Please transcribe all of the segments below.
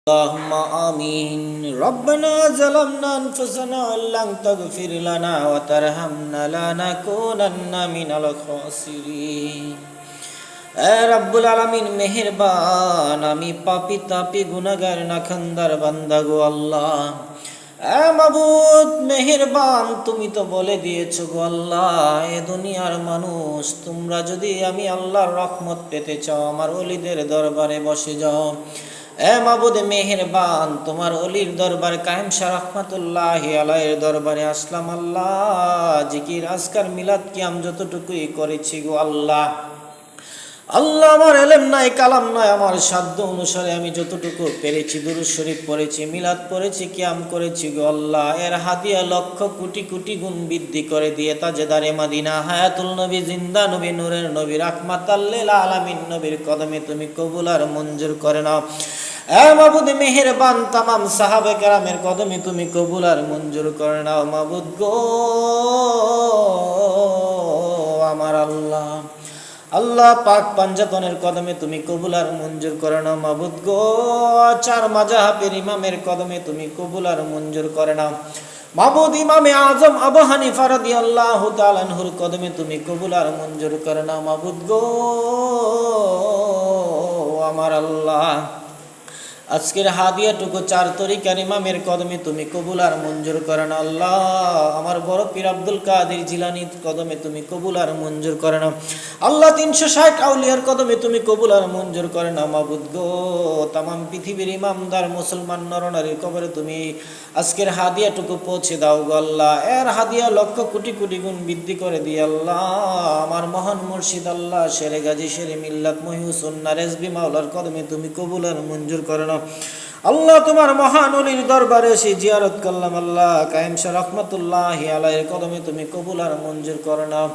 اللهم آمين ربنا ظلمنا أنفسنا وإن لم تغفر لنا وترحمنا لنكونن من الخاسرين রব্বুল আলামিন মেহেরবান, আমি পাপী তাপী গুনাহগার নাখান্দার বান্দা গো আল্লাহ। মাবুদ মেহেরবান, তুমি তো বলে দিয়েছো গো আল্লাহ, এ দুনিয়ার মানুষ তোমরা যদি আমি আল্লাহর রহমত পেতে চাও আমার ওলিদের দরবারে বসে যাও। মাবুদ মেহেরবান, তোমার অলির দরবার কায়েম শাহ রহমাতুল্লাহি আলাইহির দরবারে আসলাম আল্লাহ। জিকির আজকার মিলাদ কিয়াম যতটুকুই করেছি গো আল্লাহ, আল্লাহ আমার এলেম নাই কালাম নয়, আমার সাধ্য অনুসারে আমি যতটুকু পেরেছি দুরূদ শরীফ পড়েছি, মিলাদ পড়েছি, কিয়াম করেছি গো আল্লাহ। এর হাদিয়া লক্ষ কোটি কোটি গুণ বৃদ্ধি করে দিয়ে তাজেদারে মাদিনা হায়াতুল নবী জিন্দা নবী নূরের নবী রাহমাতাল লিল আলামিন নবীর কদমে তুমি কবুল আর মঞ্জুর করে নাও। মাবুদ মেহেরবান, তামাম সাহাবে কেরামের কদমে তুমি কবুল আর মঞ্জুর করে নাও মাবুদ গো আমার আল্লাহ। আল্লাহ পাক পাঞ্জাতনের কদমে তুমি কবুল আর মঞ্জুর করে নাও মাবুদ গো। চার মাযহাবের ইমামের কদমে তুমি কবুল আর মঞ্জুর করে নাও মাবুদ। ইমামে আজম আবু হানিফা রাদিয়াল্লাহু তাআলা আনহুর কদমে তুমি কবুল আর মঞ্জুর করে নাও মাবুদ গো আমার আল্লাহ। আজকের হাদিয়াটুকু চার তরিকার ইমামের কদমে তুমি কবুল আর মঞ্জুর করে নাও আল্লাহ। আমার বড় পীর আব্দুল কাদের জিলানীর কদমে তুমি কবুল আর মঞ্জুর করে নাও আল্লাহ। 360 আউলিয়ার কদমে তুমি কবুল আর মঞ্জুর করে নাও মাবুদ গো। তামাম পৃথিবীর ইমামদার মুসলমান নরনারীর কবরে তুমি আজকের হাদিয়াটুকু পৌঁছে দাও গো আল্লাহ। এর হাদিয়া লক্ষ কোটি কোটি গুণ বৃদ্ধি করে দিয়ে আল্লাহ। আমার মহান মুর্শিদ আল্লাহ শেরে গাজী শেরে মিল্লাত মহিউসুন্নাহ রেজবি মাওলার কদমে তুমি কবুল আর মঞ্জুর করে নাও আল্লাহ। তোমার মহান ওলির দরবারে এসে জিয়ারত করলাম আল্লাহ। কায়েম শাহ রহমাতুল্লাহি আলাইহির কদমে তুমি কবুল আর মঞ্জুর করে নাও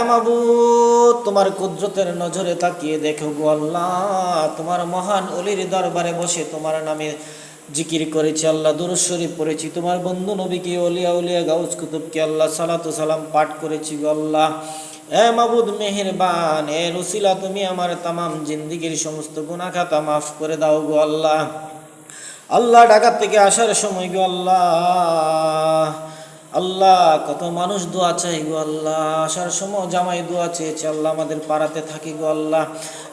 মাবুদ। তোমার কুদরতের নজরে তাকিয়ে দেখো গো আল্লাহ, তোমার মহান ওলির দরবারে বসে তোমার নামে জিকির করেছি আল্লাহ, দুরূদ শরীফ পড়েছি, তোমার বন্ধু নবীকে ওলিয়া উলিয়া গাউস কুতুবকে আল্লাহ সালাতু সালাম পাঠ করেছি গো আল্লাহ। মাবুদ মেহেরবান, এর উসিলা তুমি আমার তামাম জিন্দেগীর সমস্ত গুনাহ খাতা মাফ করে দাও গো আল্লাহ। আল্লাহ ঢাকা থেকে আসার সময় গো আল্লাহ, আল্লাহ কত মানুষ দোয়া চাই গো আল্লাহ। আসার সময় জামাই দোয়া চেয়েছে আল্লাহ, আমাদের পাড়াতে থাকি গো আল্লাহ।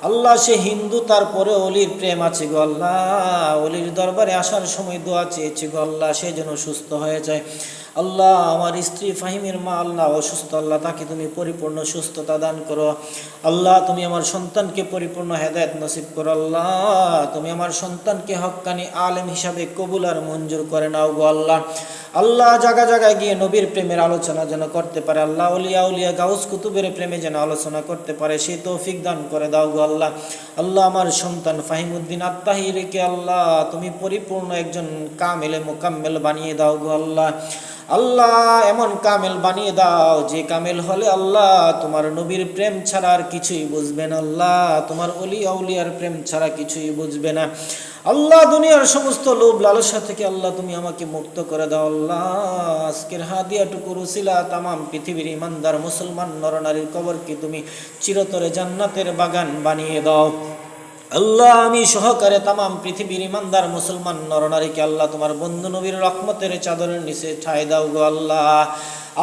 আল্লাহ সে হিন্দু, তারপরে অলির প্রেম আছে গো আল্লাহ। অলির দরবারে আসার সময় দোয়া চেয়েছে গো আল্লাহ, সে যেন সুস্থ হয়ে যায় আল্লাহ। আমার স্ত্রী ফাহিমের মা আল্লাহ অসুস্থ, আল্লাহ তাকে তুমি পরিপূর্ণ সুস্থতা দান করো আল্লাহ। তুমি আমার সন্তানকে পরিপূর্ণ হেদায়েত নসিব করো আল্লাহ। তুমি আমার সন্তানকে হক্কানি আলেম হিসাবে কবুল আর মঞ্জুর করে নাও গো আল্লাহ। আল্লাহ জায়গা জায়গায় গিয়ে নবীর প্রেমের আলোচনা যেন করতে পারে আল্লাহ। ওলিয়া উলিয়া গাউস কুতুবের প্রেমে যেন আলোচনা করতে পারে, সেই তৌফিক দান করে দাও গো আল্লাহ। আল্লাহ আমার সন্তান ফাহিমউদ্দিন আত্তাহিরকে আল্লাহ তুমি পরিপূর্ণ একজন কামেলে মোকাম্মেল বানিয়ে দাও গো আল্লাহ। আল্লাহ এমন কামেল বানিয়ে দাও যে কামেল হলে আল্লাহ তোমার নবীর প্রেম ছাড়া আর কিছুই বুঝবে না আল্লাহ, তোমার ওলিয়া উলিয়ার প্রেম ছাড়া কিছুই বুঝবে না আল্লাহ। দুনিয়ার সমস্ত লোভ লালসা থেকে আল্লাহ তুমি আমাকে মুক্ত করে দাও আল্লাহ। আজকের হাদিয়াটুকুর উসিলা তামাম পৃথিবীর ইমানদার মুসলমান নরনারীর কবরকে তুমি চিরতরে জান্নাতের বাগান বানিয়ে দাও আল্লাহ। আমি সহকারে তামাম পৃথিবীর ইমানদার মুসলমান নরনারীকে আল্লাহ তোমার বন্ধু নবীর রহমতের চাদরের নিচে ঠাঁই দাও গো আল্লাহ।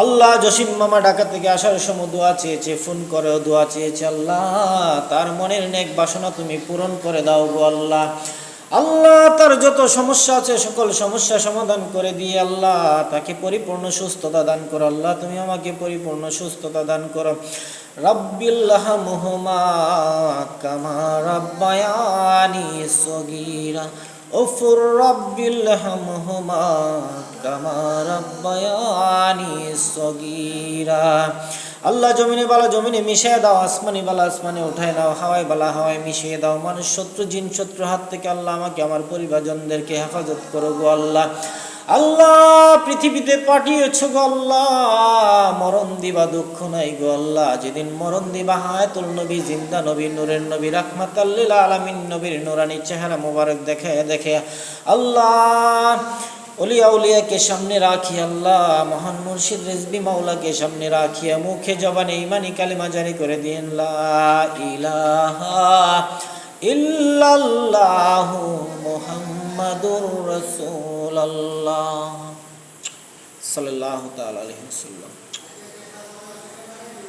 আল্লাহ জসিম মামা ঢাকা থেকে আসার সময় দোয়া চেয়েছে, ফোন করেও দোয়া চেয়েছে আল্লাহ, তার মনের নেক বাসনা তুমি পূরণ করে দাও গো আল্লাহ। আল্লাহ তার যত সমস্যা আছে সকল সমস্যা সমাধান করে দিয়ে আল্লাহ তাকে পরিপূর্ণ সুস্থতা দান করো আল্লাহ। তুমি আমাকে পরিপূর্ণ সুস্থতা দান করো। রাব্বিরহামহুমা কামা রাব্বায়ানি সগীরা ওফুর রাব্বিরহামহুমা কামা রাব্বায়ানি সগীরা। আল্লাহ জমিনে বালা জমিনে মিশিয়ে দাও, আসমানি বালা আসমানে উঠায় নাও, হাওয়ায় বালা হাওয়ায় মিশিয়ে দাও। মানুষ শত্রু জিন শত্রু হাত থেকে আল্লাহ আমাকে আমার পরিবারজনদেরকে হেফাজত করো গো আল্লাহ। আল্লাহ পৃথিবীতে পাঠিয়েছ গো আল্লাহ, মরণ দিবা দুঃখ নাই গো আল্লাহ। যেদিন মরণ দিবা হায়াতুল নবী জিন্দা নবী নূরের নবী রাহমাতাল লিল আলামিন নবীর নূরানি চেহারা মোবারক দেখে দেখে আল্লাহ ওলিয়া উলিয়াকে সামনে রাখি আল্লাহ, মহান মুর্শিদ রেজবি মাওলাকে সামনে রাখিয়া মুখে জবানে ইমানি কালিমা জারি করে দিন লা ইলাহা ইল্লাল্লাহু মুহাম্মাদুর রাসূলুল্লাহ সাল্লাল্লাহু তাআলা আলাইহি ওয়াসাল্লাম।